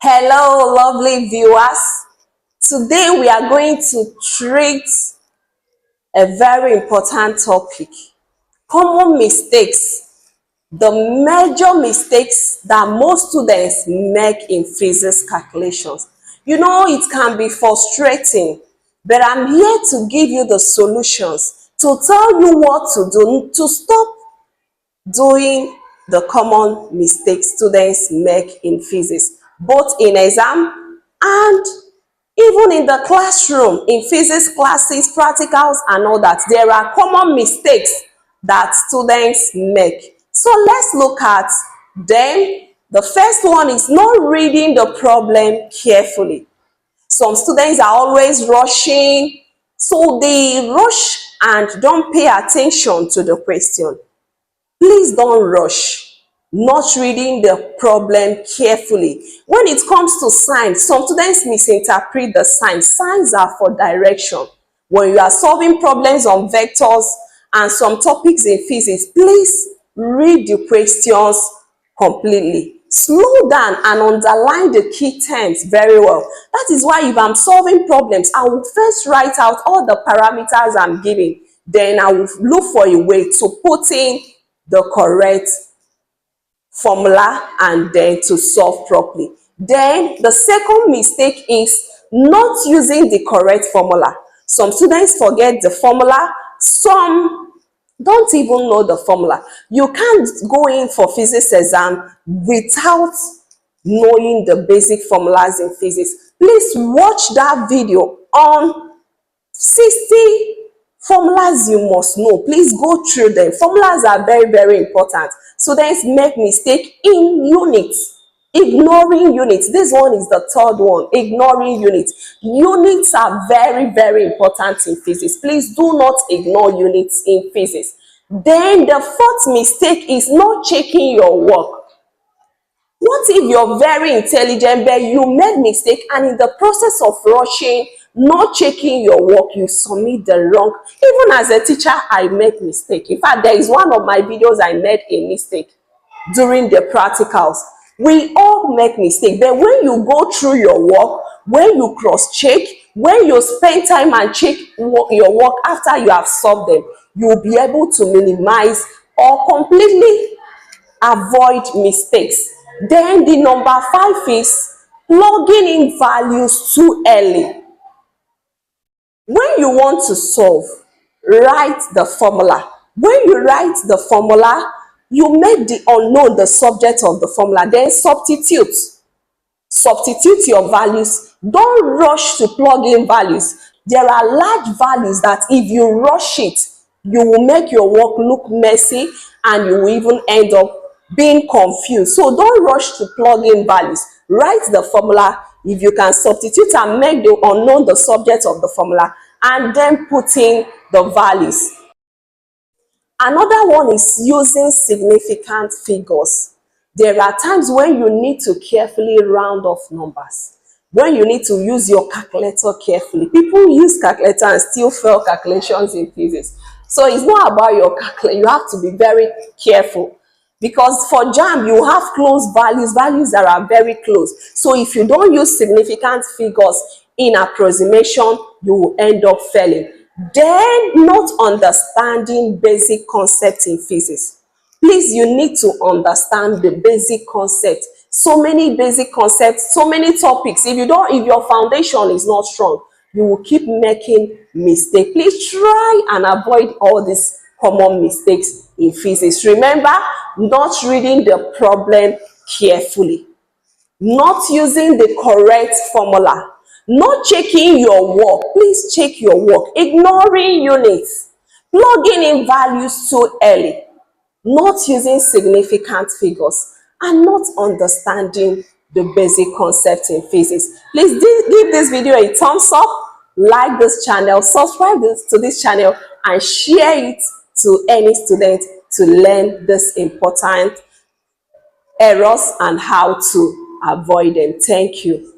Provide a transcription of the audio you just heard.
Hello, lovely viewers. Today we are going to treat a very important topic: common mistakes, the major mistakes that most students make in physics calculations. You know, it can be frustrating, but I'm here to give you the solutions, to tell you what to do to stop doing the common mistakes students make in physics, both in exam and even in the classroom. In physics classes, practicals and all that, there are common mistakes that students make. So let's look at them. The first one is not reading the problem carefully. Some students are always rushing, so they rush and don't pay attention to the question. Please don't rush, not reading the problem carefully. When it comes to signs, some students misinterpret the signs. Signs are for direction. When you are solving problems on vectors and some topics in physics, please read the questions completely. Slow down and underline the key terms very well. That is why if I'm solving problems, I will first write out all the parameters I'm giving. Then I will look for a way to put in the correct formula and then to solve properly. Then the second mistake is not using the correct formula. Some students forget the formula, some don't even know the formula. You can't go in for physics exam without knowing the basic formulas in physics. Please watch that video on 60 formulas you must know. Please go through them. Formulas are very important. Students make mistake in units, ignoring units. This one is the third one, ignoring units. Units are very important in physics. Please do not ignore units in physics. Then the fourth mistake is not checking your work. What if you're very intelligent but you made mistake, and in the process of rushing, not checking your work, you submit the wrong? Even as a teacher, I make mistake. In fact, there is one of my videos I made a mistake during the practicals. We all make mistake, but when you go through your work, when you cross-check, when you spend time and check your work after you have solved them, you'll be able to minimize or completely avoid mistakes. Then the number 5 is plugging in values too early. When you want to solve, write the formula. When you write the formula, you make the unknown the subject of the formula. Then substitute your values. Don't rush to plug in values. There are large values that if you rush it, you will make your work look messy and you will even end up being confused. So don't rush to plug in values. Write the formula. If you can substitute and make the unknown the subject of the formula, and then put in the values. Another one is using significant figures. There are times when you need to carefully round off numbers, when you need to use your calculator carefully. People use calculator and still fail calculations in physics. So it's not about your calculator. You have to be very careful, because for JAMB, you have close values that are very close. So if you don't use significant figures in approximation, you will end up failing. Then, not understanding basic concepts in physics. Please, you need to understand the basic concept. So many basic concepts, so many topics. If your foundation is not strong, you will keep making mistakes. Please try and avoid all these common mistakes in physics. Remember, not reading the problem carefully, not using the correct formula, not checking your work. Please check your work. Ignoring units, plugging in values too early, not using significant figures, and not understanding the basic concept in physics. Please give this video a thumbs up, like this channel, subscribe to this channel, and share it to any student to learn this important errors and how to avoid them. Thank you.